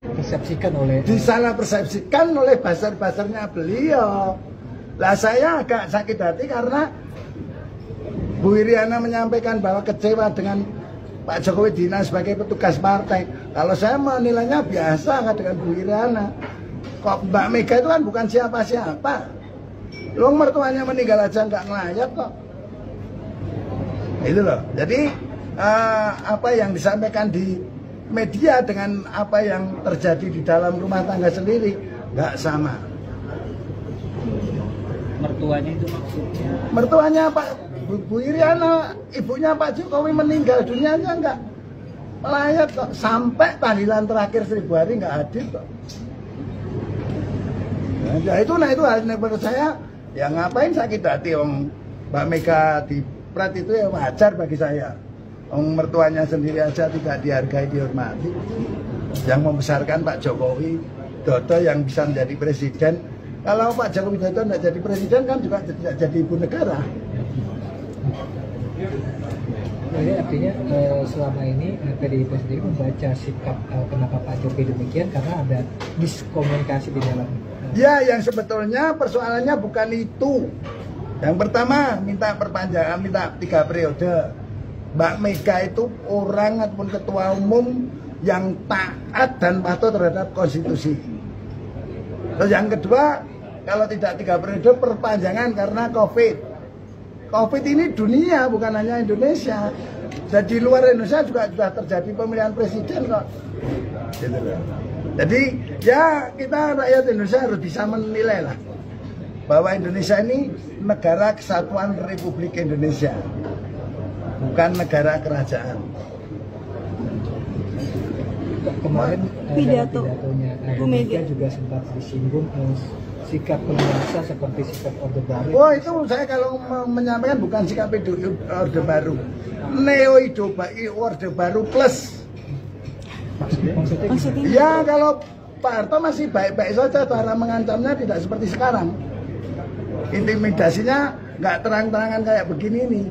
persepsikan oleh disalah persepsikan oleh buzzer-buzzernya beliau. Lah saya agak sakit hati karena Bu Iriana menyampaikan bahwa kecewa dengan Pak Jokowi Dina sebagai petugas partai. Kalau saya menilainya biasa dengan Bu Iriana. Kok Mbak Mega itu kan bukan siapa-siapa. Luang mertuanya meninggal aja nggak ngelayat kok. Itu loh. Jadi apa yang disampaikan di media dengan apa yang terjadi di dalam rumah tangga sendiri nggak sama. Mertuanya itu maksudnya? Mertuanya Pak Bu Iriana, ibunya Pak Jokowi meninggal dunianya nggak melayat kok. Sampai tahlilan terakhir 1000 hari nggak hadir kok. Nah itu hal menurut saya, ya ngapain sakit hati om Mbak Mega di Prat itu ya wajar bagi saya. Om mertuanya sendiri aja tidak dihargai, dihormati. Yang membesarkan Pak Jokowi Dodo yang bisa menjadi presiden. Kalau Pak Jokowi Dodo tidak jadi presiden kan juga tidak jadi ibu negara. Jadi artinya selama ini PDIP sendiri membaca sikap kenapa Pak Jokowi demikian karena ada miskomunikasi di dalam. Ya, yang sebetulnya persoalannya bukan itu. Yang pertama minta perpanjangan, minta 3 periode. Mbak Mega itu orang ataupun ketua umum yang taat dan patuh terhadap konstitusi. Terus yang kedua, kalau tidak 3 periode perpanjangan karena COVID. COVID ini dunia, bukan hanya Indonesia. Dan di luar Indonesia juga sudah terjadi pemilihan presiden kok. Jadi ya kita rakyat Indonesia harus bisa menilai lah bahwa Indonesia ini negara kesatuan Republik Indonesia, bukan negara kerajaan. Kemarin pidatonya Bu Mega juga sempat disinggung sikap penguasa seperti sikap Orde Baru. Oh itu saya kalau menyampaikan bukan sikap Orde Baru, Neo Orde Baru plus. Maksudnya? Ya kalau Pak Harto masih baik-baik saja, cara mengancamnya tidak seperti sekarang. Intimidasinya nggak terang-terangan kayak begini nih.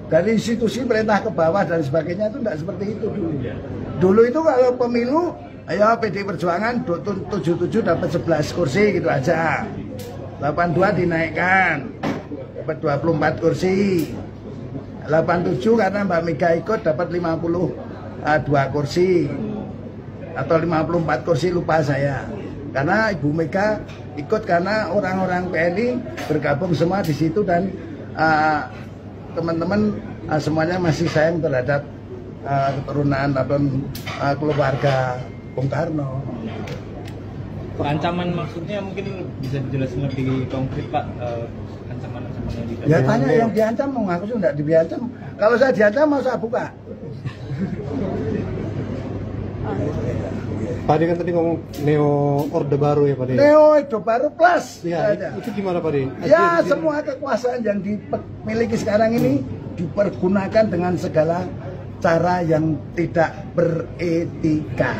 Dari institusi perintah ke bawah dan sebagainya itu tidak seperti itu dulu. Dulu itu kalau pemilu, ayo PD Perjuangan 77 dapat 11 kursi gitu aja. 82 dinaikkan, dapat 24 kursi. 87 karena Mbak Mega ikut dapat 52 kursi. Atau 54 kursi lupa saya. Karena Ibu Mega ikut karena orang-orang PNI bergabung semua di situ dan teman-teman semuanya masih sayang terhadap keturunan atau keluarga Bung Karno. Ancaman maksudnya mungkin bisa dijelaskan lebih konkret Pak, ancaman-ancaman yang diberikan. Ya tanya yang diancam, mau ngaku sih enggak diancam. Kalau saya diancam mau saya buka. Pak Ade kan tadi ngomong Neo Orde Baru ya Pak Ade? Neo Orde Baru plus. Ya, itu gimana Pak Ade? Ya semua kekuasaan yang dimiliki sekarang ini dipergunakan dengan segala cara yang tidak beretika.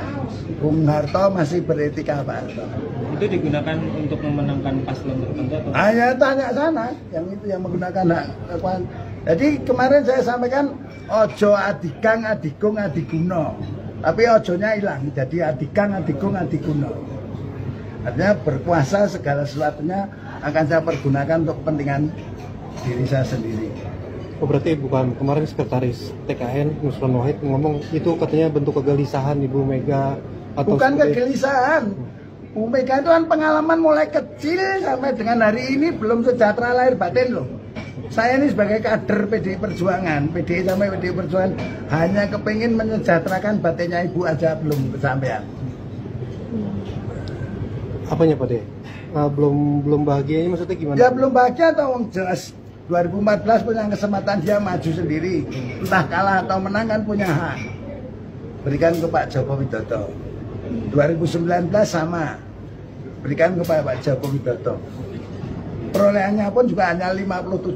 Bung Harto masih beretika Pak Harto. Itu digunakan untuk memenangkan paslon tertentu atau? Hanya tanya sana, yang itu yang menggunakan hak kekuasaan. Jadi kemarin saya sampaikan ojo adigang adigung adiguno. Tapi ojonya hilang, jadi adigang, adigung, adiguno. Artinya berkuasa segala sesuatunya akan saya pergunakan untuk kepentingan diri saya sendiri. Oh berarti bukan, kemarin sekretaris TKN Nusron Wahid ngomong itu katanya bentuk kegelisahan Ibu Mega atau bukan kegelisahan. Bu Mega itu kan pengalaman mulai kecil sampai dengan hari ini belum sejahtera lahir batin loh. Saya ini sebagai kader PDI Perjuangan, PDI sampai PDI Perjuangan hanya kepingin menyejahterakan batinnya ibu aja belum kesampaian. Apanya Pak De? Belum bahagianya maksudnya gimana? Ya belum bahagia atau jelas 2014 punya kesempatan dia maju sendiri, entah kalah atau menang kan punya hak. Berikan ke Pak Joko Widodo. 2019 sama, berikan kepada Pak Joko Widodo. Perolehannya pun juga hanya 57%.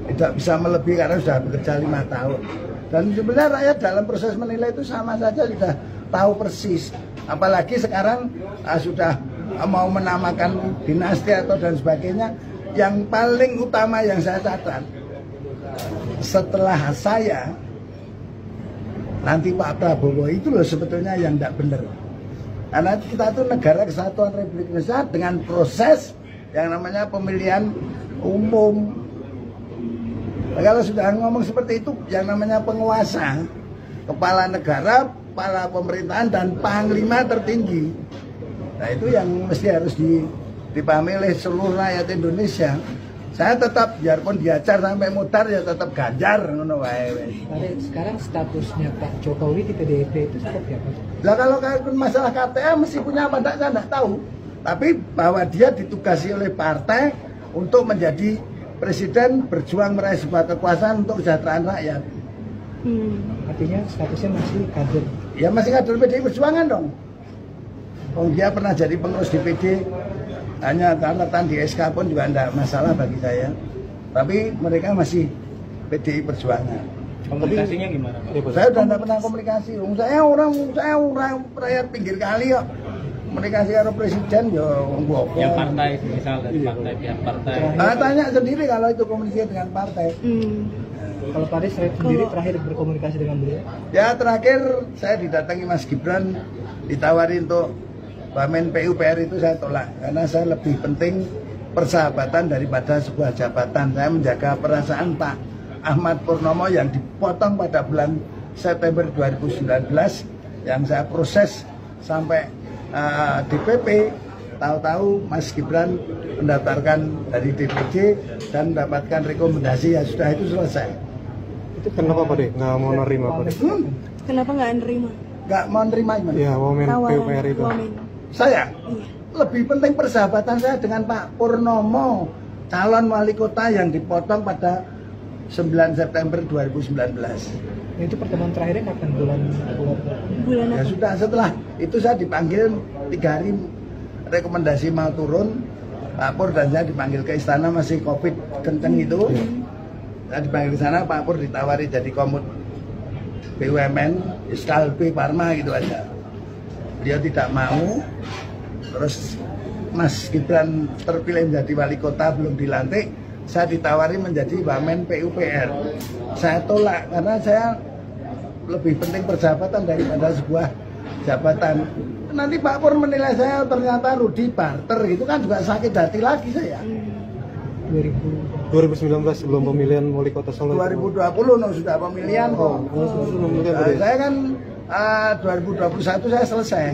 Tidak bisa melebihi karena sudah bekerja 5 tahun. Dan sebenarnya rakyat dalam proses menilai itu sama saja sudah tahu persis. Apalagi sekarang sudah mau menamakan dinasti atau dan sebagainya. Yang paling utama yang saya catat, setelah saya nanti Pak Prabowo itu loh sebetulnya yang tidak benar. Karena kita itu negara kesatuan Republik Indonesia dengan proses yang namanya pemilihan umum. Nah, kalau sudah ngomong seperti itu, yang namanya penguasa, kepala negara, kepala pemerintahan dan panglima tertinggi. Nah itu yang mesti harus dipahami oleh seluruh rakyat Indonesia. Saya tetap biarpun diajar sampai mutar ya tetap Ganjar ngono wae. Sekarang statusnya Pak Jokowi di PDIP itu seperti apa? Lah kalau masalah KTA mesti punya apa enggak, saya enggak tahu. Tapi bahwa dia ditugasi oleh partai untuk menjadi presiden, berjuang meraih sebuah kekuasaan untuk kesejahteraan rakyat. Artinya statusnya masih kader. Ya masih kader PDI Perjuangan dong. Oh dia pernah jadi pengurus DPD, hanya catatan di SK pun juga tidak masalah bagi saya. Tapi mereka masih PDI Perjuangan. Komunikasinya gimana, Pak? Saya udah tidak pernah komunikasi. Saya orang rakyat pinggir kali kok. Komunikasi dengan presiden ya ngomong. Yang partai, misal dari partai, pihak partai. Nah, tanya sendiri kalau itu komunikasi dengan partai. Kalau Pak Anies sendiri terakhir berkomunikasi dengan beliau? Ya terakhir saya didatangi Mas Gibran, ditawari untuk Wamen PUPR itu saya tolak karena saya lebih penting persahabatan daripada sebuah jabatan. Saya menjaga perasaan Pak Ahmad Purnomo yang dipotong pada bulan September 2019 yang saya proses sampai DPP. Tahu-tahu Mas Gibran mendaftarkan dari DPD dan mendapatkan rekomendasi, ya sudah itu selesai. Itu kenapa Pak De? Nggak mau nerima Pak De? Kenapa nggak nerima? Nggak mau nerima gimana? Ya, Wamen Tawaran PUPR itu. Wamen. Saya Iya. lebih penting persahabatan saya dengan Pak Purnomo, calon wali kota yang dipotong pada 9 September 2019. Itu pertemuan terakhirnya kapan? Bulan Bulan Ya apa? sudah, setelah itu saya dipanggil 3 hari rekomendasi mau turun, Pak Pur dan saya dipanggil ke istana, masih Covid kenceng itu. Saya dipanggil ke sana, Pak Pur ditawari jadi komut BUMN, Skalpi Parma gitu aja. Beliau tidak mau. Terus Mas Gibran terpilih menjadi wali kota, belum dilantik, saya ditawari menjadi Wamen PUPR. Saya tolak karena saya lebih penting persahabatan daripada sebuah jabatan. Nanti Pak Pur menilai saya ternyata Rudi barter gitu kan juga sakit hati lagi saya. 2019 sebelum pemilihan wali kota Solo. 2020 no, sudah pemilihan kok. Sebelum pemilihan Pak De. Saya kan 2021 saya selesai.